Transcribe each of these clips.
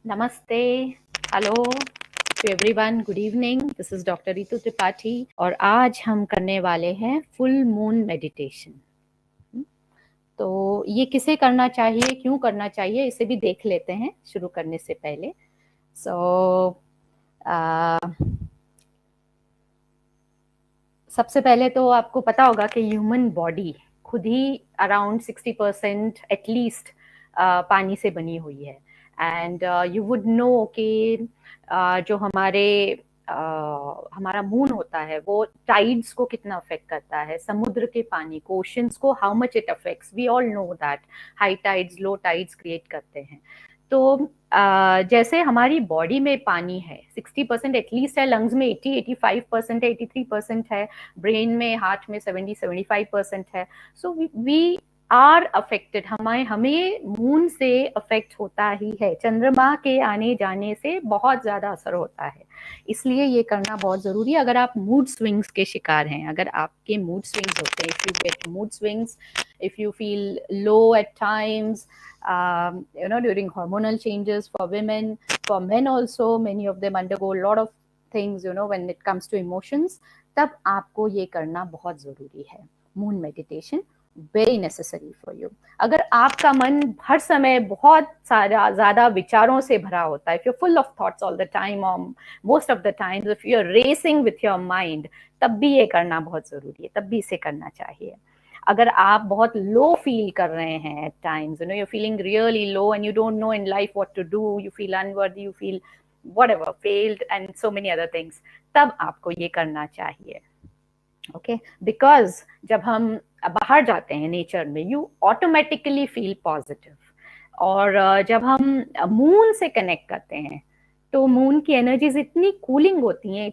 नमस्ते, hello to everyone, good evening. This is doctor Ritu Tripathi और आज हम करने वाले हैं फुल मून मेडिटेशन। तो ये किसे करना चाहिए, क्यों करना चाहिए, इसे भी देख लेते हैं शुरू करने से पहले। सबसे पहले तो आपको पता होगा कि ह्यूमन बॉडी खुद ही अराउंड 60% एटलीस्ट पानी से बनी हुई है। एंड यू वुड नो कि जो हमारा मून होता है वो टाइड्स को कितना अफेक्ट करता है, समुद्र के पानी को, ओशंस को, how much it affects. We all know that high tides low tides create करते हैं। तो जैसे हमारी बॉडी में पानी है 60% एटलीस्ट है, लंग्स में 80-85% है, 83% है, ब्रेन में, हार्ट में 70-75% है। सो वी आर अफेक्टेड, हमें मून से अफेक्ट होता ही है। चंद्रमा के आने जाने से बहुत ज्यादा असर होता है, इसलिए ये करना बहुत जरूरी है। अगर आप मूड स्विंग्स के शिकार हैं, अगर आपके मूड स्विंग्स होते हैं, if you get mood swings, if you feel low at times, during hormonal changes for women, for men also, many of them undergo a lot of things, when it comes to emotions, तब आपको ये करना बहुत जरूरी है। Moon meditation very necessary for you. अगर आपका मन हर समय बहुत सारा ज्यादा विचारों से भरा होता है, if you full of thoughts all the time, और most of the times if you are racing with your mind, तब भी ये करना बहुत जरूरी है, तब भी इसे करना चाहिए। अगर आप बहुत लो फील कर रहे हैं at times, you're feeling really low and you don't know in life what to do, you feel unworthy, you feel whatever, failed and so many other things, तब आपको ये करना चाहिए। ओके, बिकॉज जब हम बाहर जाते हैं नेचर में, यू ऑटोमेटिकली फील पॉजिटिव। और जब हम मून से कनेक्ट करते हैं तो मून की एनर्जीज इतनी कूलिंग होती हैं,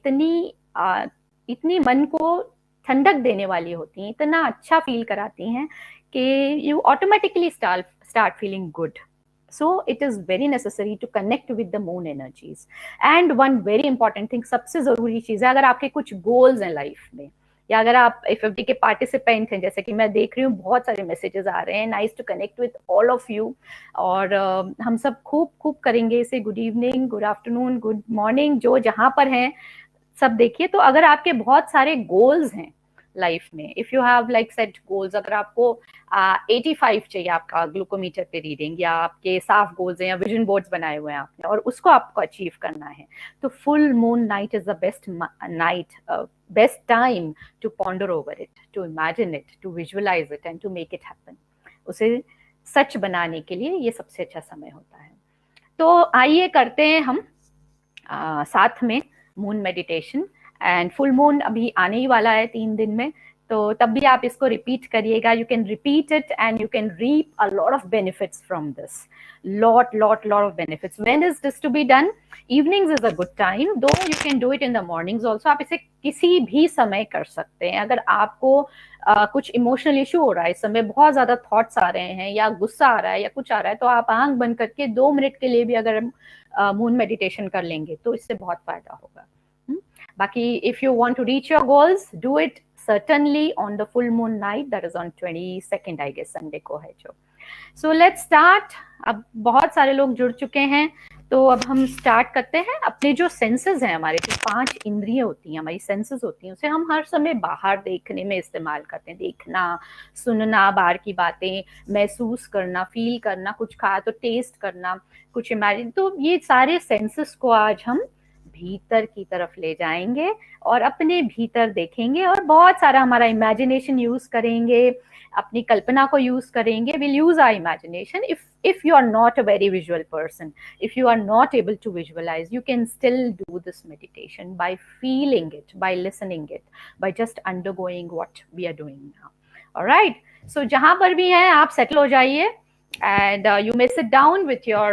इतनी मन को ठंडक देने वाली होती हैं, इतना अच्छा फील कराती हैं कि you automatically start feeling good. So it is very necessary to connect with the moon energies. And one very important thing, सबसे जरूरी चीज है, अगर आपके कुछ गोल्स हैं लाइफ में, या अगर आप FFD के पार्टिसिपेंट हैं, जैसे कि मैं देख रही हूँ बहुत सारे मैसेजेस आ रहे हैं, nice to connect with all of you. और हम सब खूब खूब करेंगे इसे। Good evening, good afternoon, good morning, जो जहां पर हैं सब देखिए। तो अगर आपके बहुत सारे गोल्स हैं लाइफ में, if you have like set goals, अगर आपको 85 चाहिए आपका ग्लूकोमीटर पे रीडिंग, या आपके साफ गोल्स हैं, या विजन बोर्ड्स बनाए हुए हैं आपने और उसको आपको अचीव करना है, तो full moon night is the best night, best time to ponder over it, to imagine it, to visualise it and to make it happen. उसे सच बनाने के लिए ये सबसे अच्छा समय होता है। तो आइए करते हैं हम साथ में moon meditation. And full moon अभी आने ही वाला है 3 दिन में, तो तब भी आप इसको रिपीट करिएगा। You can repeat it and you can reap a lot of benefits from this, lot of benefits. When is this to be done? Evenings is a good time, though you can do it in the mornings also. आप इसे किसी भी समय कर सकते हैं। अगर आपको कुछ इमोशनल इशू हो रहा है, इस समय बहुत ज्यादा थॉट्स आ रहे हैं, या गुस्सा आ रहा है, या कुछ आ रहा है, तो आप आंख बंद करके 2 मिनट के लिए भी अगर मून मेडिटेशन कर लेंगे तो इससे बहुत फायदा होगा। बाकी if you want to reach your goals, do it certainly on the full moon night, that is on 22nd, I guess, Sunday को है जो। So let's start। अब बहुत सारे लोग जुड़ चुके हैं, तो अब हम स्टार्ट करते हैं। अपने जो सेंसेस हैं, हमारे जो 5 इंद्रिय होती हैं, हमारी सेंसेस होती हैं, उसे हम हर समय बाहर देखने में इस्तेमाल करते हैं। देखना, सुनना, बाहर की बातें, महसूस करना, फील करना, कुछ खा तो टेस्ट करना, कुछ इमेजिन। तो ये सारे सेंसेस को आज हम भीतर की तरफ ले जाएंगे और अपने भीतर देखेंगे, और बहुत सारा हमारा इमेजिनेशन यूज करेंगे, अपनी कल्पना को यूज करेंगे। Will use our imagination. if you are not a very visual person, if you are not able to visualize, you can still do this meditation by feeling it, by listening it, by just undergoing what we are doing now. All right, so जहां पर भी हैं आप settle हो जाइए, and you may sit down with your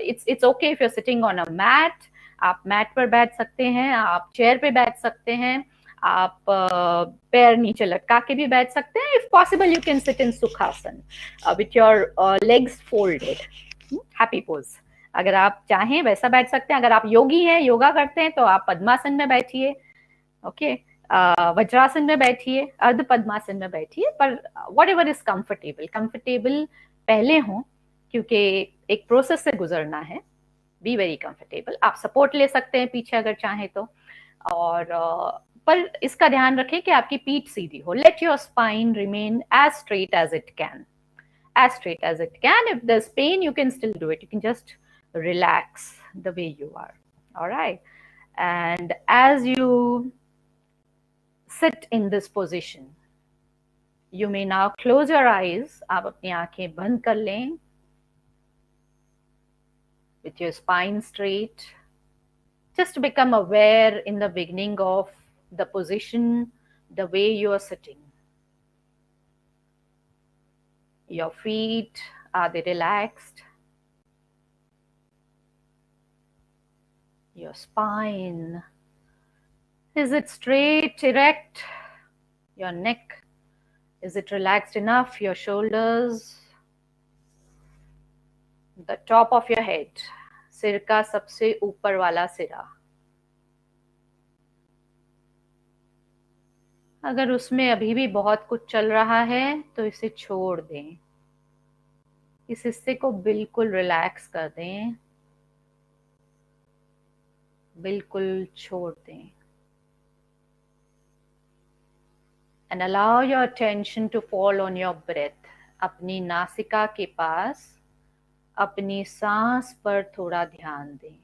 it's okay if you're sitting on a mat। आप mat पर बैठ सकते हैं, आप चेयर पे बैठ सकते हैं, आप पैर नीचे लटका के भी बैठ सकते हैं। If possible you can sit in Sukhasana with your legs folded, happy pose. अगर आप चाहें वैसा बैठ सकते हैं। अगर आप योगी हैं, योगा करते हैं, तो आप पद्मासन में बैठिए। ओके, वज्रासन में बैठिए, अर्ध पद्मासन में बैठिए, पर वट एवर इज कंफर्टेबल पहले हो, क्योंकि एक प्रोसेस से गुजरना है। Be very comfortable. आप सपोर्ट ले सकते हैं पीछे अगर चाहें तो, और पर इसका ध्यान रखें कि आपकी पीठ सीधी हो। Let your spine remain as straight as it can, as straight as it can. If there's pain, you can still do it. You can just relax the way you are. All right. And as you sit in this position, you may now close your eyes. आप अपनी आंखें बंद कर लें with your spine straight. Just become aware in the beginning of the position, the way you are sitting. Your feet, are they relaxed? Your spine, is it straight, erect? Your neck, is it relaxed enough? Your shoulders, the top of your head, सिर का सबसे ऊपर वाला सिरा, अगर उसमें अभी भी बहुत कुछ चल रहा है तो इसे छोड़ दें, इस हिस्से को बिल्कुल रिलैक्स कर दें, बिल्कुल छोड़ दें। And allow your attention to fall on your breath. अपनी नासिका के पास अपनी सांस पर थोड़ा ध्यान दें।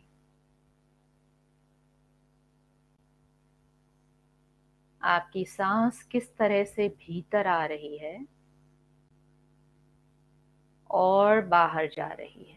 आपकी सांस किस तरह से भीतर आ रही है और बाहर जा रही है।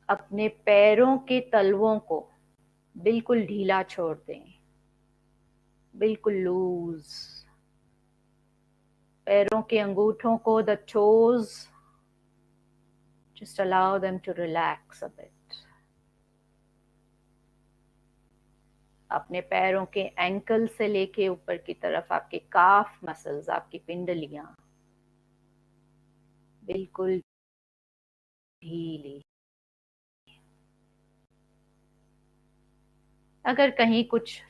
अपने पैरों के तलवों को बिल्कुल ढीला छोड़ दें, बिल्कुल लूज। पैरों के अंगूठों को, the toes, just allow them to relax a bit. अपने पैरों के एंकल से लेके ऊपर की तरफ आपके काफ मसल्स, आपकी पिंडलियां बिल्कुल ढीली। अगर कहीं कुछ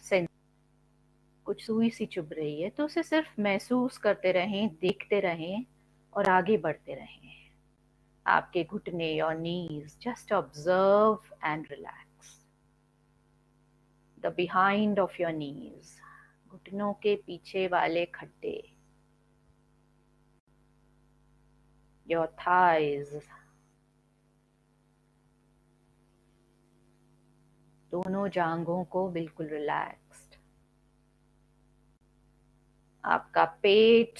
सुई सी चुभ रही है तो उसे सिर्फ महसूस करते रहें, देखते रहें और आगे बढ़ते रहें। आपके घुटने, your knees, just observe and relax. The behind of your knees, घुटनों के पीछे वाले खड्डे, योर थाइज, दोनों जांघों को बिल्कुल रिलैक्स्ड। आपका पेट,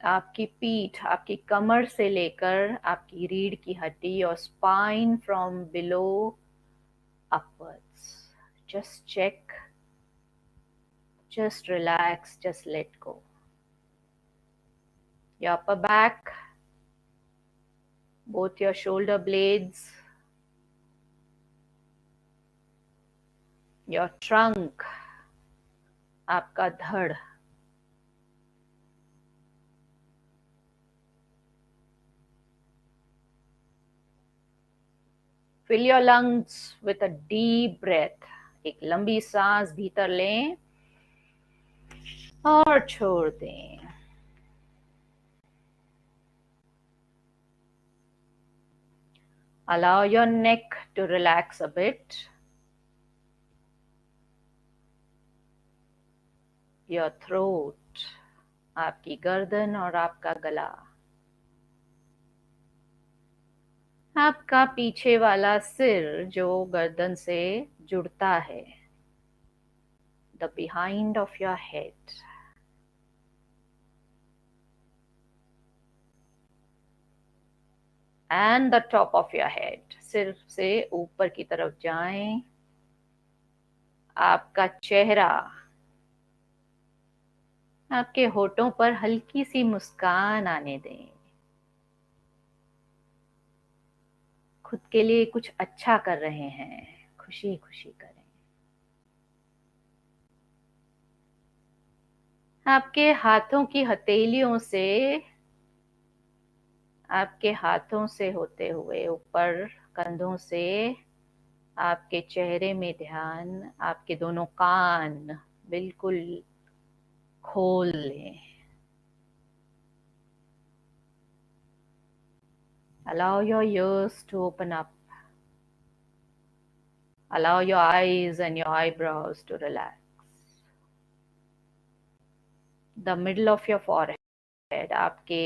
आपकी पीठ, आपकी कमर से लेकर आपकी रीढ़ की हड्डी, और spine from below upwards. Just check, just relax, just let go. Your upper back, both your shoulder blades, your trunk, आपका धड़, fill your lungs with a deep breath. एक लंबी सांस भीतर लें और छोड़ दें। Allow your neck to relax a bit. Your throat, आपकी गर्दन और आपका गला, आपका पीछे वाला सिर जो गर्दन से जुड़ता है, the behind of your head. And the top of your head, सिर से ऊपर की तरफ जाएं। आपका चेहरा, आपके होठों पर हल्की सी मुस्कान आने दें। खुद के लिए कुछ अच्छा कर रहे हैं, खुशी खुशी करें। आपके हाथों की हथेलियों से, आपके हाथों से होते हुए ऊपर कंधों से आपके चेहरे में ध्यान, आपके दोनों कान बिल्कुल खोल लें। Allow your ears to open up. Allow your eyes and your eyebrows to relax. The middle of your forehead, आपके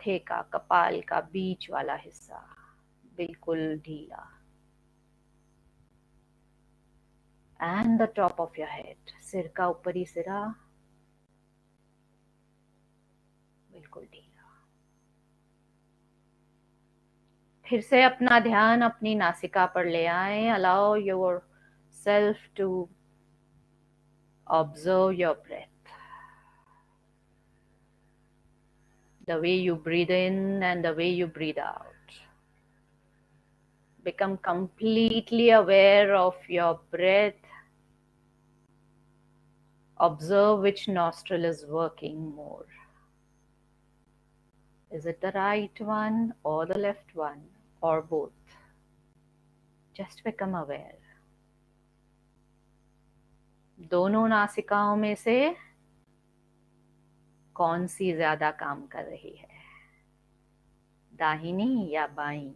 माथे का, कपाल का बीच वाला हिस्सा बिल्कुल ढीला। And the top of your head, सिर का ऊपरी सिरा बिल्कुल ढीला। फिर से अपना ध्यान अपनी नासिका पर ले आए। Allow yourself to observe your breath. The way you breathe in and the way you breathe out. Become completely aware of your breath. Observe which nostril is working more. Is it the right one or the left one or both? Just become aware. दोनों नासिकाओं में से कौन सी ज्यादा काम कर रही है, दाहिनी या बाईं?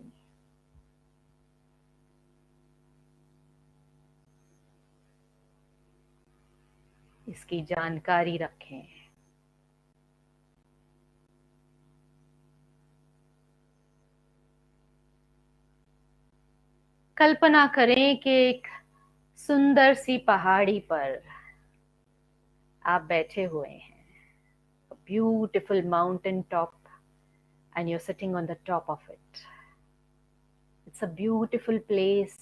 इसकी जानकारी रखें। कल्पना करें कि एक सुंदर सी पहाड़ी पर आप बैठे हुए हैं। A beautiful mountain top and you're sitting on the top of it. It's a beautiful place.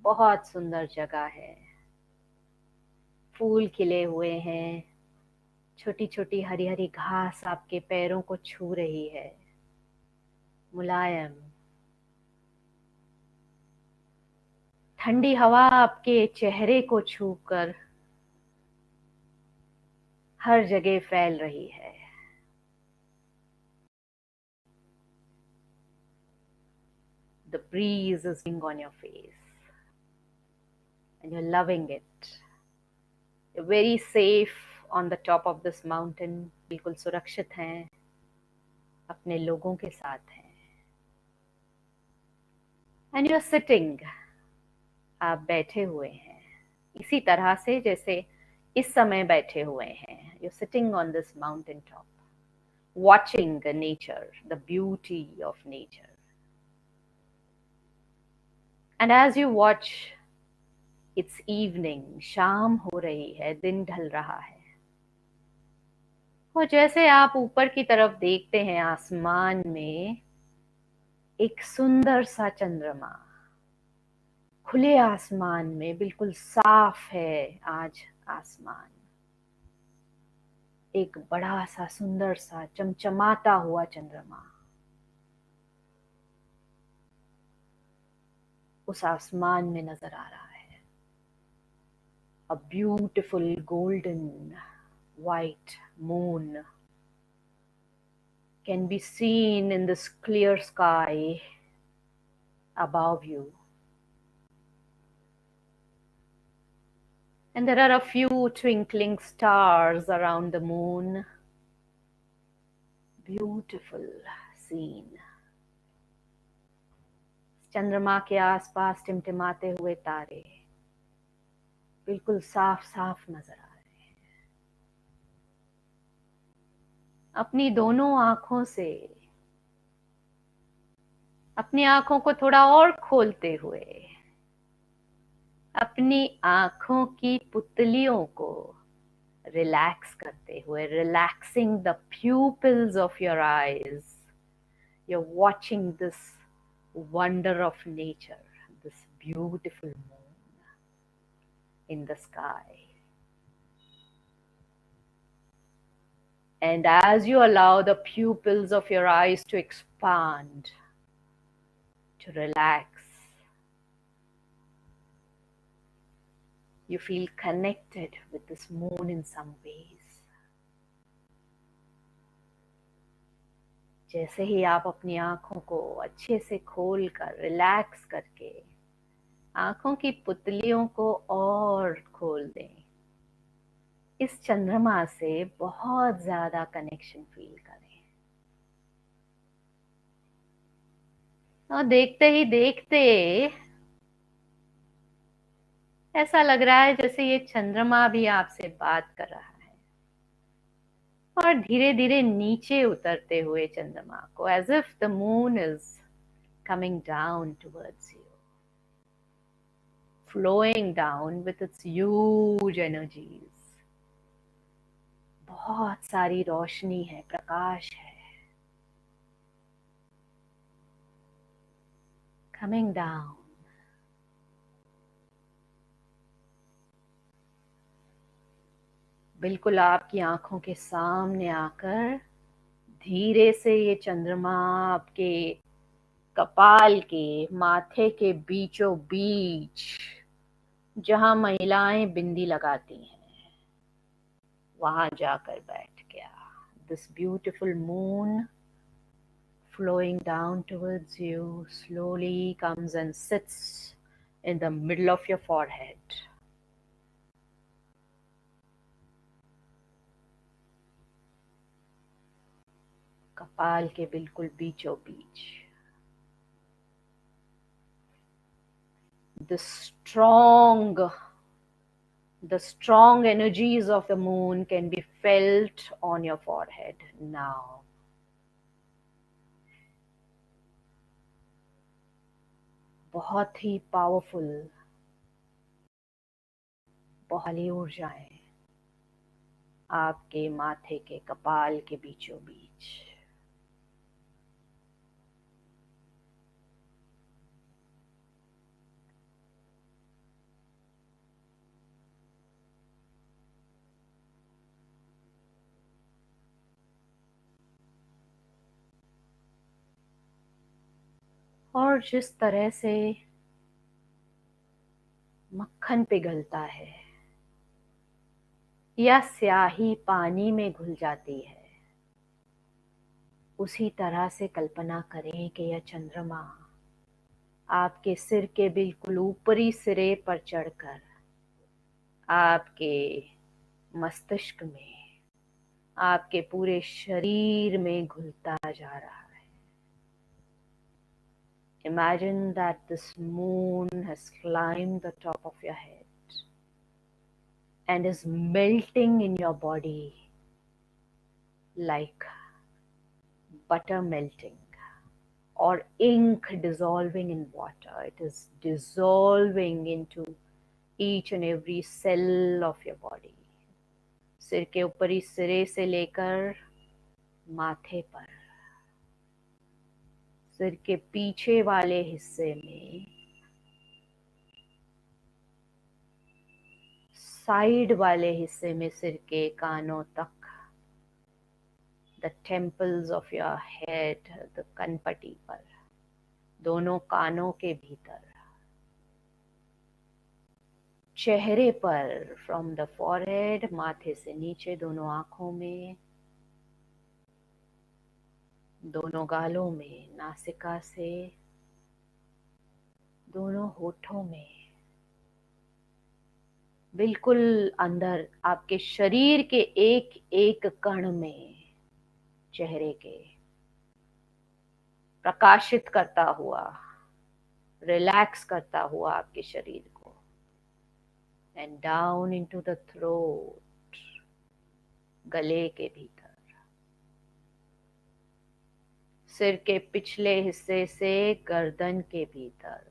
बहुत सुंदर जगह है। फूल खिले हुए हैं, छोटी छोटी हरी हरी घास आपके पैरों को छू रही है, मुलायम। ठंडी हवा आपके चेहरे को छूकर हर जगह फैल रही है। The breeze is blowing on your face and you're loving it. You're very safe on the top of this mountain. बिल्कुल सुरक्षित हैं, अपने लोगों के साथ हैं। And you're sitting. आप बैठे हुए हैं इसी तरह से जैसे इस समय बैठे हुए हैं। You're sitting on this mountain top, watching the nature, the beauty of nature. And as you watch, it's evening, शाम हो रही है, दिन ढल रहा है। और जैसे आप ऊपर की तरफ देखते हैं आसमान में, एक सुंदर सा चंद्रमा खुले आसमान में, बिल्कुल साफ है आज आसमान। एक बड़ा सा सुंदर सा चमचमाता हुआ चंद्रमा उस आसमान में नजर आ रहा है। A beautiful golden white moon can be seen in this clear sky above you. And there are a few twinkling stars around the moon. Beautiful scene. चंद्रमा के आसपास टिमटिमाते हुए तारे बिल्कुल साफ साफ नजर आ रहे हैं। अपनी दोनों आंखों से अपनी आंखों को थोड़ा और खोलते हुए अपनी आंखों की पुतलियों को रिलैक्स करते हुए, relaxing the pupils of your eyes, you're watching this wonder of nature, this beautiful moon in the sky. And as you allow the pupils of your eyes to expand, to relax, you feel connected with this moon in some ways. जैसे ही आप अपनी आंखों को अच्छे से खोल कर relax करके आंखों की पुतलियों को और खोल दें, इस चंद्रमा से बहुत ज्यादा कनेक्शन फील करें। और देखते ही देखते ऐसा लग रहा है जैसे ये चंद्रमा भी आपसे बात कर रहा है, और धीरे धीरे नीचे उतरते हुए चंद्रमा को, as if the moon is coming down towards you, flowing down with its huge energies. बहुत सारी रोशनी है, प्रकाश है, कमिंग डाउन। बिल्कुल आपकी आंखों के सामने आकर धीरे से ये चंद्रमा आपके कपाल के, माथे के बीचों बीच, जहां महिलाएं बिंदी लगाती हैं, वहां जाकर बैठ गया। This beautiful moon flowing down towards you slowly comes and sits in the middle of your forehead. कपाल के बिल्कुल बीचों बीच। The strong energies of the moon can be felt on your forehead now. बहुत ही पावरफुल, बहुत ही ऊर्जाएं आपके माथे के कपाल के बीचों बीच। और जिस तरह से मक्खन पिघलता है या स्याही पानी में घुल जाती है, उसी तरह से कल्पना करें कि यह चंद्रमा आपके सिर के बिल्कुल ऊपरी सिरे पर चढ़कर आपके मस्तिष्क में, आपके पूरे शरीर में घुलता जा रहा है। Imagine that this moon has climbed the top of your head and is melting in your body like butter melting or ink dissolving in water. It is dissolving into each and every cell of your body. सिर के ऊपरी सिरे से लेकर माथे पर, सिर के पीछे वाले हिस्से में, साइड वाले हिस्से में, सिर के कानों तक, the temples of your head, the कनपटी पर, दोनों कानों के भीतर, चेहरे पर, फ्रॉम द फॉरहेड, माथे से नीचे, दोनों आंखों में, दोनों गालों में, नासिका से दोनों होठों में, बिल्कुल अंदर आपके शरीर के एक एक कण में, चेहरे के, प्रकाशित करता हुआ, रिलैक्स करता हुआ आपके शरीर को, and down into the throat, गले के भीतर, सिर के पिछले हिस्से से गर्दन के भीतर,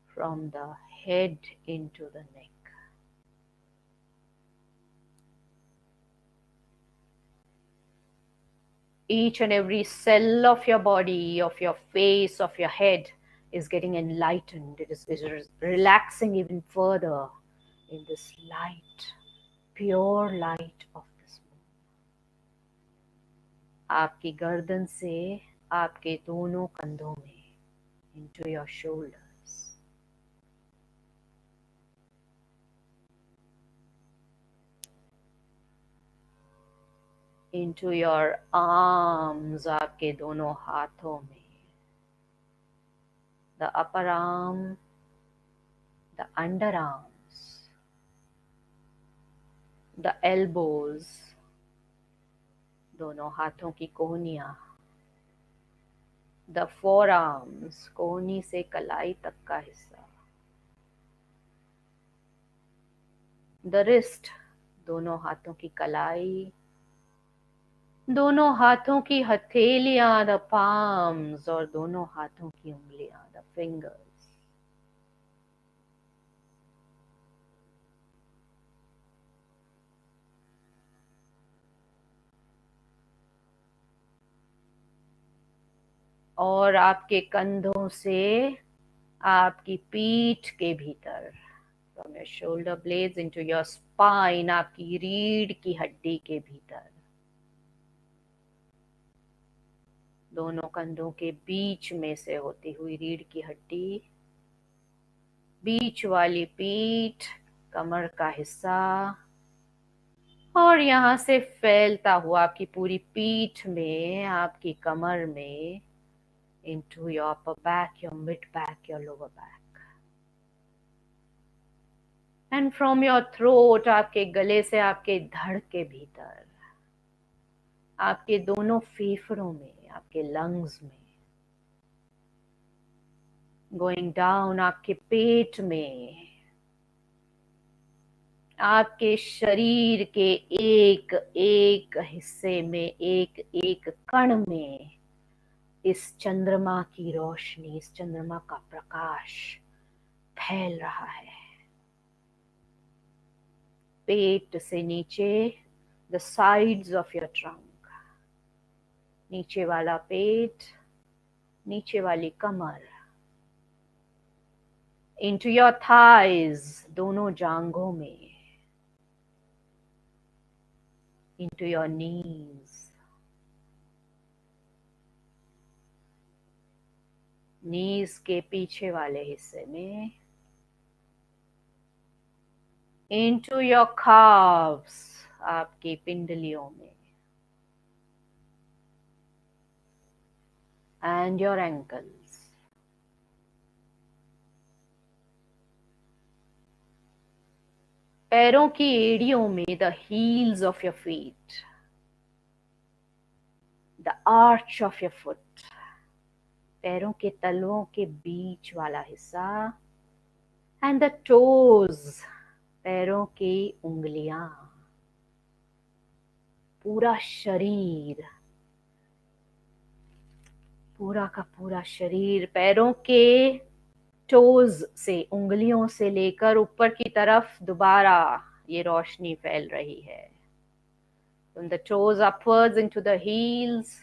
from the head into the neck. Each and every cell of your body, of your face, of your head is getting enlightened. It is relaxing even further in this light, pure light of this moon. आपकी गर्दन से आपके दोनों कंधों में, into your shoulders, into your arms, आपके दोनों हाथों में, the upper arm, the underarms, the elbows, दोनों हाथों की कोहनियां, the forearms, कोहनी से कलाई तक का हिस्सा, the wrist, दोनों हाथों की कलाई, दोनों हाथों की हथेलियां, the palms, और दोनों हाथों की उंगलियां, the fingers. और आपके कंधों से आपकी पीठ के भीतर, from your shoulder blades into your spine, आपकी रीढ़ की हड्डी के भीतर, दोनों कंधों के बीच में से होती हुई रीढ़ की हड्डी, बीच वाली पीठ, कमर का हिस्सा, और यहाँ से फैलता हुआ आपकी पूरी पीठ में, आपकी कमर में, into your upper back, your mid back, your lower back. And from your throat, आपके गले से आपके धड़ के भीतर, आपके दोनों फेफड़ों में, आपके लंग्स में, going down आपके पेट में, आपके शरीर के एक एक हिस्से में, एक एक कण में इस चंद्रमा की रोशनी, इस चंद्रमा का प्रकाश फैल रहा है। पेट से नीचे, the sides of your trunk, नीचे वाला पेट, नीचे वाली कमर, into your thighs, दोनों जांघों में, into your knees, knees के पीछे वाले हिस्से में, into your calves, आपकी पिंडलियों में, and your ankles. पैरों की एड़ियों में, the heels of your feet, the arch of your foot, पैरों के तलवों के बीच वाला हिस्सा, and the toes, पैरों की उंगलियां, पूरा शरीर, पूरा का पूरा शरीर, पैरों के टोज से, उंगलियों से लेकर ऊपर की तरफ दोबारा ये रोशनी फैल रही है। From the toes upwards into the heels,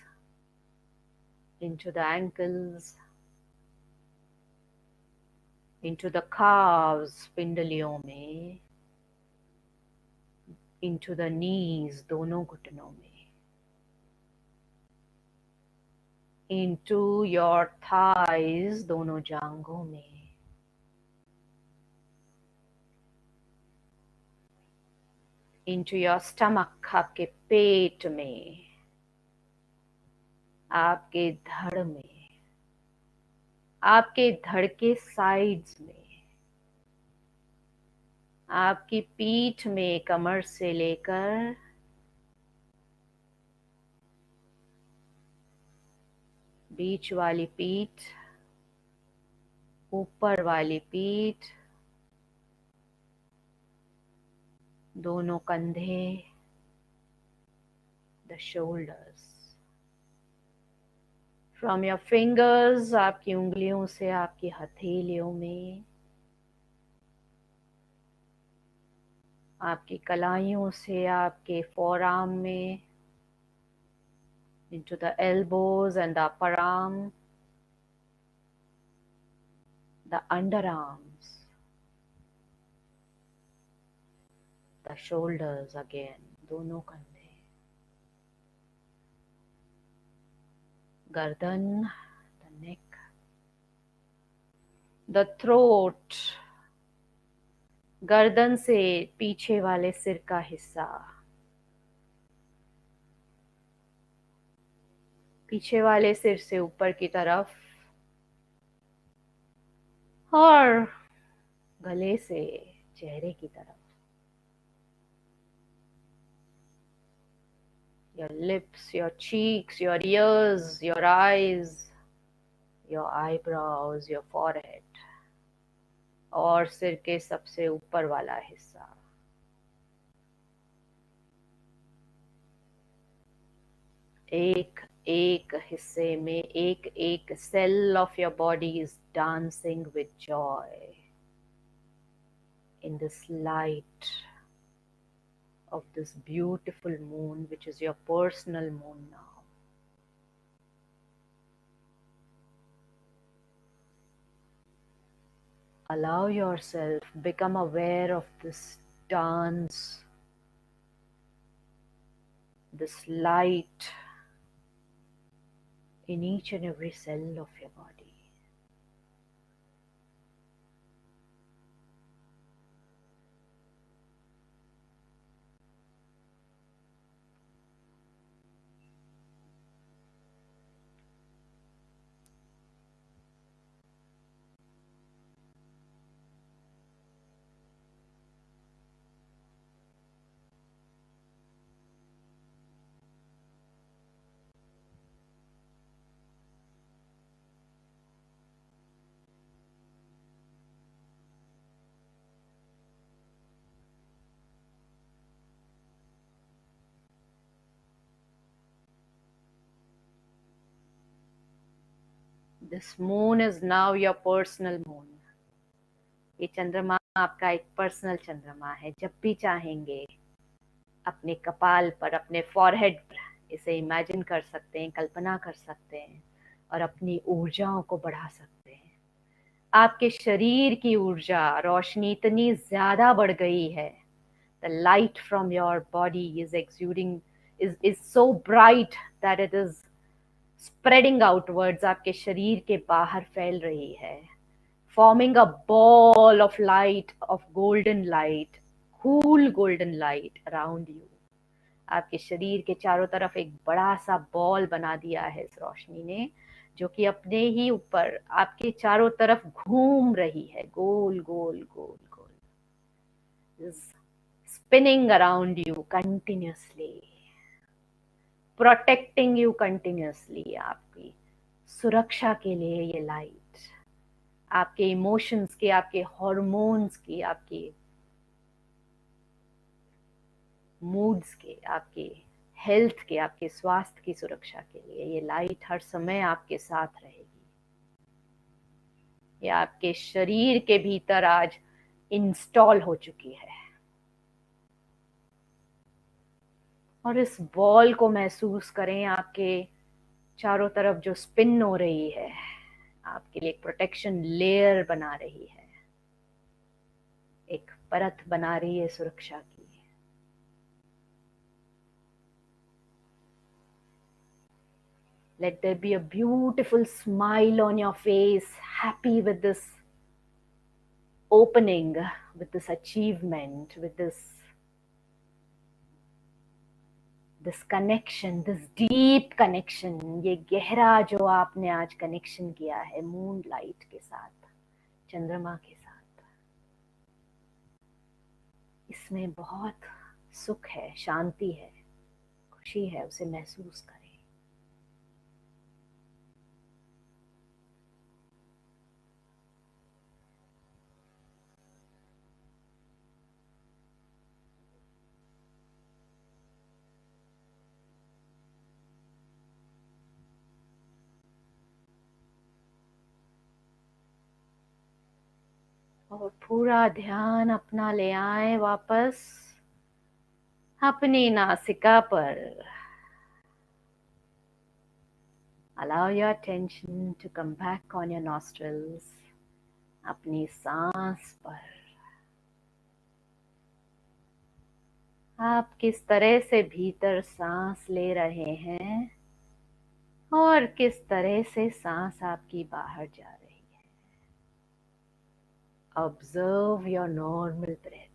into the ankles, into the calves, पिंडलियों में, into the knees, दोनों घुटनों में, into your thighs, दोनों जांघों में, into your stomach, आपके पेट में, आपके धड़ में, आपके धड़ के साइड्स में, आपकी पीठ में, कमर से लेकर बीच वाली पीठ, ऊपर वाली पीठ, दोनों कंधे, the shoulders. From your fingers, आपकी उंगलियों से आपकी हथेलियों में, आपकी कलाइयों से आपके forearm में, into the elbows and the upper arm, the underarms, the shoulders again, दोनों कंधे, गर्दन, the neck, the throat, गर्दन से पीछे वाले सिर का हिस्सा, पीछे वाले सिर से ऊपर की तरफ, और गले से चेहरे की तरफ। Your lips, your cheeks, your ears, your eyes, your eyebrows, your forehead, और सिर के सबसे ऊपर वाला हिस्सा। एक एक हिस्से में एक एक cell of your body is dancing with joy in this light of this beautiful moon, which is your personal moon now. Allow yourself, become aware of this dance, this light in each and every cell of your body. This moon is now your personal moon. ये चंद्रमा आपका एक personal चंद्रमा है। जब भी चाहेंगे अपने कपाल पर, अपने फॉरहेड पर इसे इमेजिन कर सकते हैं, कल्पना कर सकते हैं और अपनी ऊर्जाओं को बढ़ा सकते हैं। आपके शरीर की ऊर्जा, रोशनी इतनी ज्यादा बढ़ गई है। The light from your body is exuding, is so bright that it is spreading outwards, आपके शरीर के बाहर फैल रही है, forming a ball of light, of golden light, cool golden light around you. आपके शरीर के चारों तरफ एक बड़ा सा बॉल बना दिया है इस रोशनी ने, जो कि अपने ही ऊपर आपके चारों तरफ घूम रही है, गोल गोल गोल गोल, spinning around you continuously, protecting you continuously. आपकी सुरक्षा के लिए ये लाइट, आपके इमोशंस की, आपके हॉर्मोन्स की, आपके मूड्स के, आपके हेल्थ के, आपके स्वास्थ्य की सुरक्षा के लिए ये लाइट हर समय आपके साथ रहेगी। ये आपके शरीर के भीतर आज इंस्टॉल हो चुकी है। और इस बॉल को महसूस करें, आपके चारों तरफ जो स्पिन हो रही है, आपके लिए एक प्रोटेक्शन लेयर बना रही है, एक परत बना रही है सुरक्षा की। Let there be a beautiful smile on your face, happy with this opening, with this achievement, with this connection, this deep connection, ये गहरा जो आपने आज कनेक्शन किया है मून लाइट के साथ, चंद्रमा के साथ, इसमें बहुत सुख है, शांति है, खुशी है, उसे महसूस करें। और पूरा ध्यान अपना ले आए वापस अपनी नासिका पर। Allow your attention to come back on your nostrils, अपनी सांस पर। आप किस तरह से भीतर सांस ले रहे हैं और किस तरह से सांस आपकी बाहर जा रही है। Observe your normal breath,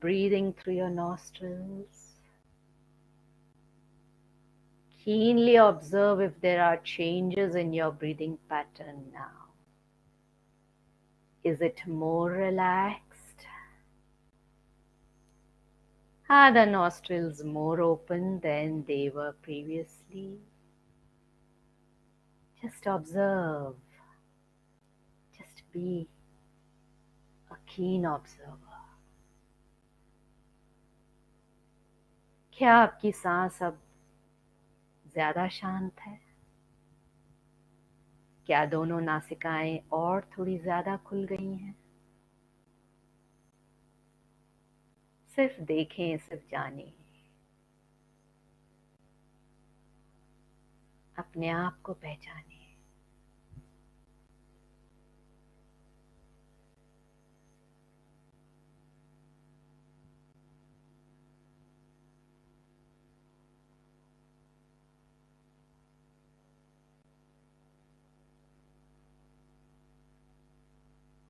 breathing through your nostrils. Keenly observe if there are changes in your breathing pattern now. Is it more relaxed? Are the nostrils more open than they were previously? Just observe. Just be a keen observer. क्या आपकी सांस अब ज्यादा शांत है? क्या दोनों नासिकाएं और थोड़ी ज्यादा खुल गई हैं? सिर्फ देखें, सिर्फ जानें, अपने आप को पहचानें।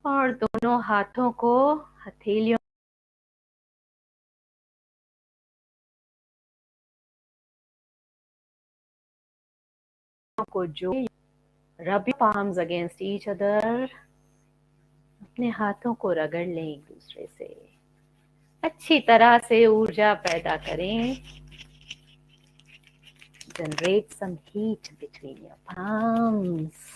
और दोनों हाथों को हथेलियों को जो रब palms against each other, अपने हाथों को रगड़ लें एक दूसरे से, अच्छी तरह से ऊर्जा पैदा करें। Generate some heat between your palms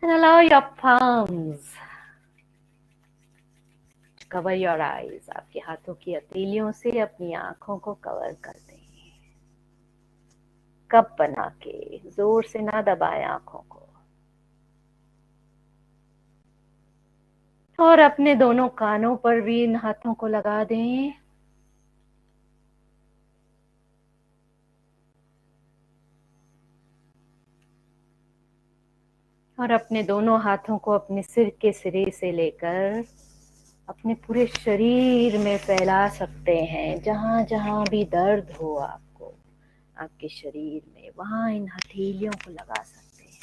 and allow your palms to cover your eyes. आपके हाथों की हथेलियों से अपनी आंखों को कवर कर दें। कप बना के जोर से ना दबाएं आंखों को। और अपने दोनों कानों पर भी इन हाथों को लगा दें। और अपने दोनों हाथों को अपने सिर के सिरे से लेकर अपने पूरे शरीर में फैला सकते हैं। जहां जहां भी दर्द हो आपको आपके शरीर में, वहां इन हथेलियों को लगा सकते हैं।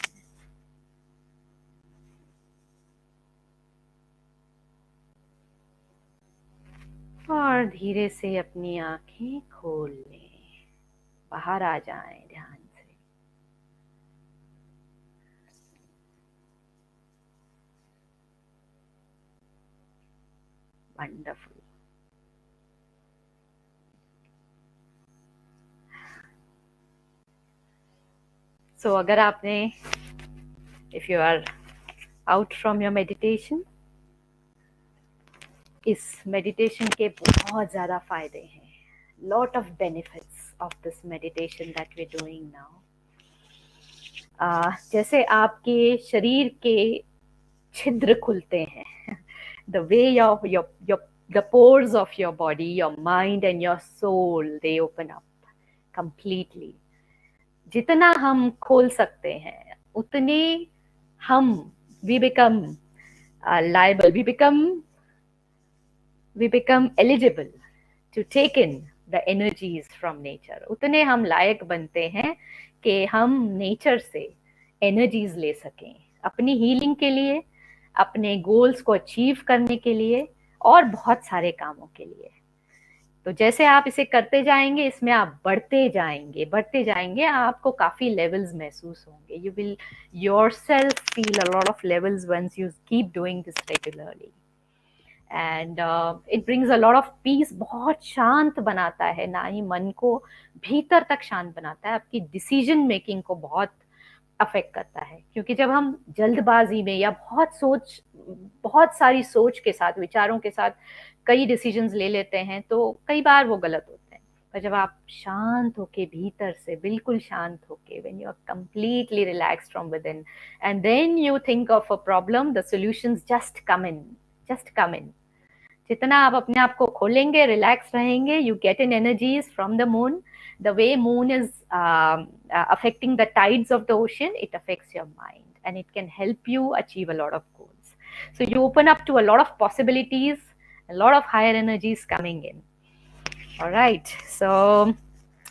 और धीरे से अपनी आंखें खोल लें, बाहर आ जाएं ध्यान से। वंडरफुल। सो अगर आपने, if you are out from your meditation, इस मेडिटेशन के बहुत ज्यादा फायदे हैं। Lot of benefits of this meditation that we doing now. जैसे आपके शरीर के छिद्र खुलते हैं, the way your the pores of your body, your mind and your soul, they open up completely. जितना हम खोल सकते हैं उतने हम we become liable, we become eligible to take in the energies from nature. उतने हम लायक बनते हैं कि हम नेचर से एनर्जीज ले सकें अपनी हीलिंग के लिए, अपने गोल्स को अचीव करने के लिए और बहुत सारे कामों के लिए। तो जैसे आप इसे करते जाएंगे, इसमें आप बढ़ते जाएंगे, आपको काफी लेवल्स महसूस होंगे। You will yourself feel a lot of levels once you keep doing this regularly. And it brings a lot of peace. बहुत शांत बनाता है, ना ही मन को भीतर तक शांत बनाता है, आपकी डिसीजन मेकिंग को बहुत अफेक्ट करता है। क्योंकि जब हम जल्दबाजी में या बहुत सारी सोच के साथ, विचारों के साथ कई डिसीजंस ले लेते हैं तो कई बार वो गलत होते हैं। पर जब आप शांत होके, भीतर से बिल्कुल शांत होके, when you are completely relaxed from within and then you think of a problem, the solutions just come in. जितना आप अपने आप को खोलेंगे, रिलैक्स रहेंगे, you get in energies from the moon. The way moon is affecting the tides of the ocean, it affects your mind and it can help you achieve a lot of goals. So you open up to a lot of possibilities, a lot of higher energies coming in. Alright, so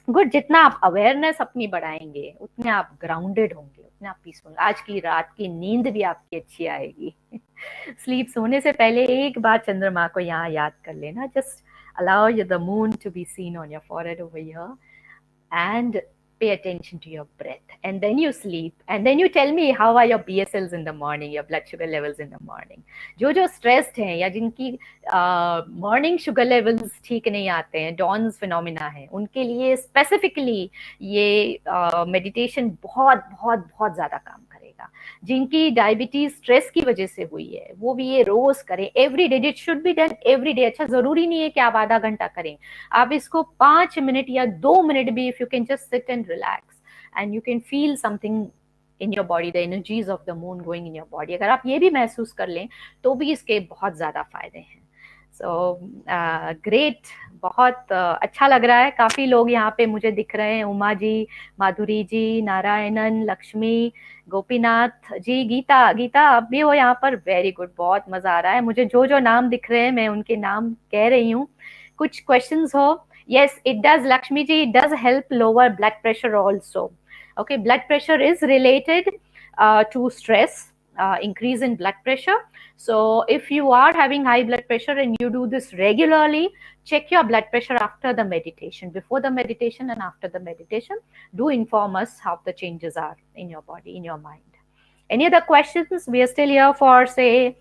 good. जितना आप awareness अपनी बढ़ाएंगे उतने आप grounded होंगे, उतने आप peaceful. आज की रात की नींद भी आपकी अच्छी आएगी। स्लीप सोने से पहले एक बार चंद्रमा को यहाँ याद कर लेना, just allow the moon to be seen on your forehead over here and pay attention to your breath, and then you sleep, and then you tell me how are your BSLs in the morning, your blood sugar levels in the morning. जो stressed हैं या जिनकी morning sugar levels ठीक नहीं आते हैं, dons phenomena है, उनके लिए स्पेसिफिकली ये मेडिटेशन बहुत बहुत बहुत ज्यादा काम करेगा। जिनकी डायबिटीज स्ट्रेस की वजह से हुई है वो भी ये रोज करें, every day. It should be done every day. अच्छा, जरूरी नहीं है कि आप आधा घंटा करें, आप इसको 5 मिनट या 2 मिनट भी, if you can just sit and relax and you can feel something in your body, the energies of the moon going in your body, अगर आप ये भी महसूस कर लें तो भी इसके बहुत ज्यादा फायदे हैं। सो ग्रेट, बहुत अच्छा लग रहा है। काफी लोग यहाँ पे मुझे दिख रहे हैं, उमा जी, माधुरी जी, नारायणन, लक्ष्मी, गोपीनाथ जी, गीता, गीता आप भी हो यहाँ पर, वेरी गुड, बहुत मजा आ रहा है मुझे। जो जो नाम दिख रहे हैं मैं उनके नाम कह रही हूँ। कुछ क्वेश्चंस हो? Yes, it does, Lakshmi ji. It does help lower blood pressure also. Okay, blood pressure is related to stress, increase in blood pressure. So if you are having high blood pressure and you do this regularly, check your blood pressure after the meditation, before the meditation and after the meditation. Do inform us how the changes are in your body, in your mind. Any other questions? We are still here for, say,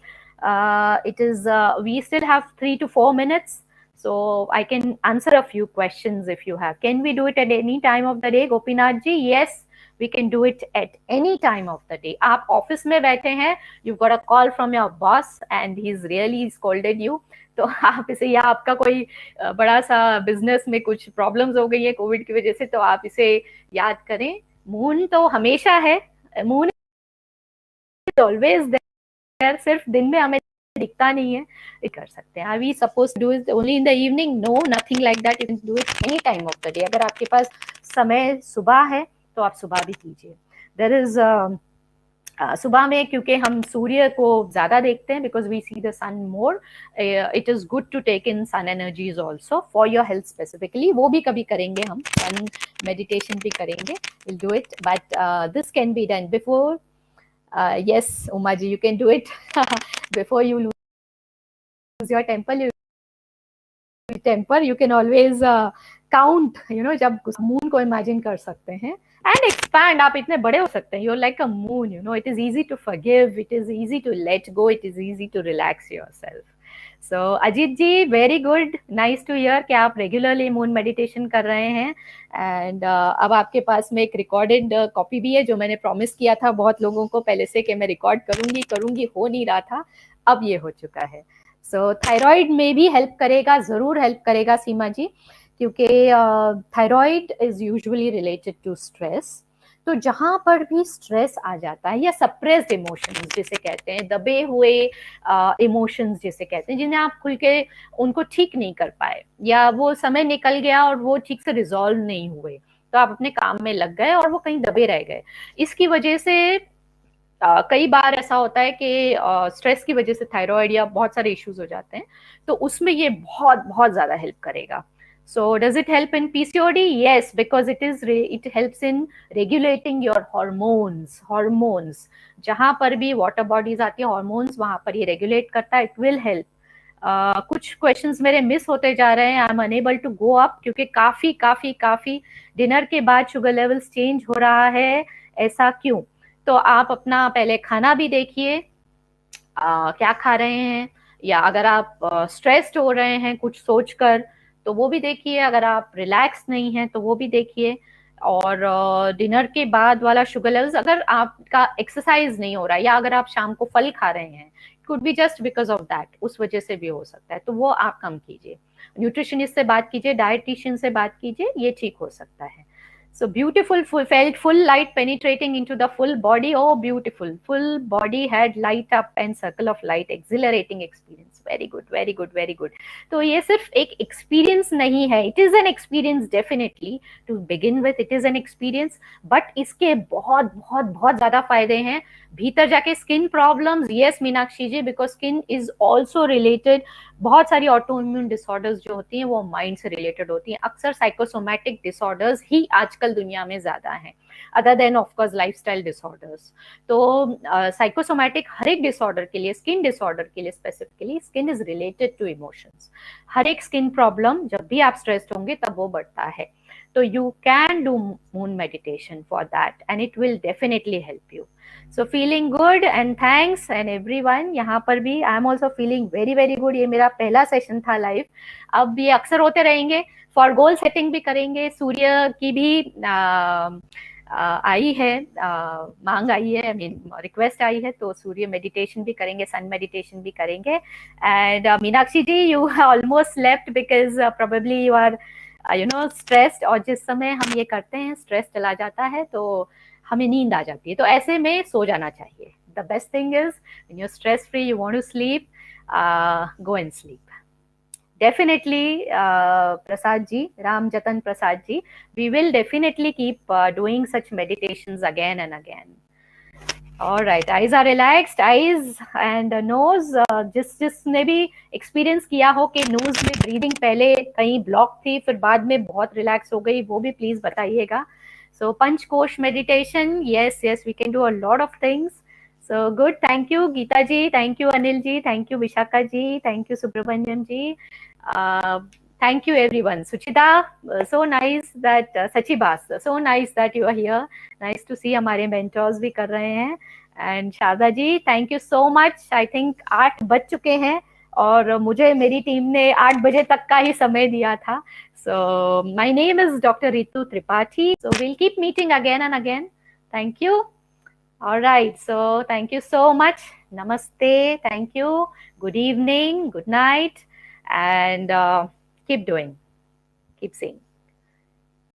we still have 3 to 4 minutes. So I can answer a few questions if you have. Can we do it at any time of the day, Gopinath ji? Yes, we can do it at any time of the day. आप office में बैठे हैं, you've got a call from your boss and he's really scolded you, तो आप इसे, या आपका कोई बड़ा सा बिजनेस में कुछ प्रॉब्लम्स हो गई है कोविड की वजह से, तो आप इसे याद करें। मून तो हमेशा है, मून इज ऑलवेज देयर, सिर्फ दिन में हमें दिखता नहीं है। ये कर सकते हैं। We suppose do it only in the evening? No, nothing like that. You can do it any time of the day. अगर आपके पास समय सुबह है तो आप सुबह भी कीजिए। देयर इज सुबह में, क्योंकि हम सूर्य को ज्यादा देखते हैं, because we see the sun more, it is good to take in sun energies also for your health specifically. वो भी कभी करेंगे हम, सन मेडिटेशन भी करेंगे, will do it, but this can be done before. Yes, Uma ji, you can do it before you lose your temper. You can always count, जब moon को imagine कर सकते हैं एंड एक्सपैंड। आप इतने बड़े हो सकते हैं, you're like a moon, it is easy to forgive, it is easy to let go, it is easy to relax yourself. So Ajit ji, very good, nice to hear कि आप रेगुलरली मून मेडिटेशन कर रहे हैं। एंड अब आपके पास में एक recorded copy भी है, जो मैंने प्रॉमिस किया था बहुत लोगों को पहले से कि मैं रिकॉर्ड करूंगी, हो नहीं रहा था, अब ये हो चुका है। सो थायराइड में भी हेल्प करेगा, जरूर हेल्प करेगा सीमा जी, क्योंकि thyroid is usually related to stress. तो जहां पर भी स्ट्रेस आ जाता है, या सप्रेस्ड इमोशंस जिसे कहते हैं, दबे हुए इमोशंस जिसे कहते हैं, जिन्हें आप खुल के उनको ठीक नहीं कर पाए, या वो समय निकल गया और वो ठीक से रिजॉल्व नहीं हुए, तो आप अपने काम में लग गए और वो कहीं दबे रह गए। इसकी वजह से कई बार ऐसा होता है कि स्ट्रेस की वजह से थायराइड या बहुत सारे इश्यूज हो जाते हैं, तो उसमें ये बहुत बहुत ज्यादा हेल्प करेगा। So does it help in PCOD? Yes, because it helps in regulating your hormones. जहां पर भी वाटर बॉडीज आती है, हॉर्मोन्स, वहां पर ये रेगुलेट करता है, इट विल हेल्प। कुछ क्वेश्चंस मेरे मिस होते जा रहे हैं, I am unable to go up, क्योंकि काफी डिनर के बाद शुगर लेवल्स चेंज हो रहा है, ऐसा क्यों? तो आप अपना पहले खाना भी देखिए, क्या खा रहे हैं, या अगर आप स्ट्रेस्ड हो रहे हैं कुछ सोचकर तो वो भी देखिए, अगर आप रिलैक्स नहीं हैं तो वो भी देखिए। और डिनर के बाद वाला शुगर लेवल्स, अगर आपका एक्सरसाइज नहीं हो रहा है, या अगर आप शाम को फल खा रहे हैं, could be just because of that, उस वजह से भी हो सकता है, तो वो आप कम कीजिए। न्यूट्रिशनिस्ट से बात कीजिए, डाइटिशियन से बात कीजिए, ये ठीक हो सकता है। So beautiful, felt full light penetrating into the full body. Oh, beautiful. Full body had light up and circle of light, exhilarating experience. Very good, very good, very good. तो ये सिर्फ एक experience नहीं है. It is an experience definitely to begin with. It is an experience, but इसके बहुत बहुत बहुत ज़्यादा फायदे हैं। भीतर जाके skin problems, yes Meenakshi ji, because skin is also related बहुत सारी ऑटो इम्यून डिसऑर्डर्स जो होती हैं वो माइंड से रिलेटेड होती हैं, अक्सर साइकोसोमैटिक डिसऑर्डर्स ही आजकल दुनिया में ज्यादा हैं, other than of course lifestyle disorders. तो साइकोसोमैटिक हर एक डिसऑर्डर के लिए, स्किन डिसऑर्डर के लिए specifically, skin is related to emotions. हर एक स्किन प्रॉब्लम जब भी आप स्ट्रेस्ड होंगे तब वो बढ़ता है। तो you can do moon meditation for that and it will definitely help you. So feeling good and thanks and everyone, यहाँ पर भी I am also feeling very very good। ये मेरा पहला सेशन था लाइव, अब ये अक्सर होते रहेंगे। फॉर गोल सेटिंग भी करेंगे, सूर्य की भी आई है, मांग आई है, आई मीन रिक्वेस्ट आई है, तो सूर्य मेडिटेशन भी करेंगे, सन मेडिटेशन भी करेंगे। And Meenakshi ji, you almost slept because probably you are stressed, और जिस समय हम ये करते हैं स्ट्रेस चला जाता है तो हमें नींद आ जाती है, तो ऐसे में सो जाना चाहिए। The best thing is when you stress free, you want to sleep, go and sleep definitely. Prasad ji, Ram Jatan Prasad ji, we will definitely keep doing such meditations again and again. All right, eyes are relaxed, eyes and nose, जिसने भी experience किया हो कि knows में breathing पहले कहीं block थी फिर बाद में बहुत रिलैक्स हो गई, वो भी प्लीज बताइएगा। So Panchakosha meditation, yes yes, we can do a lot of things. So good, thank you Geeta ji, thank you Anil ji, thank you Vishakha ji, thank you Subramaniam ji, thank you everyone. Suchita, so nice that Sachibas, so nice that you are here, nice to see हमारे mentors भी कर रहे हैं। And Sharda ji, thank you so much. I think 8 बज चुके हैं और मुझे मेरी टीम ने 8 बजे तक का ही समय दिया था। So my name is doctor Ritu Tripathi, so we'll keep meeting again and again. Thank you. All right, so thank you so much. Namaste, thank you, good evening, good night, and keep doing, keep seeing.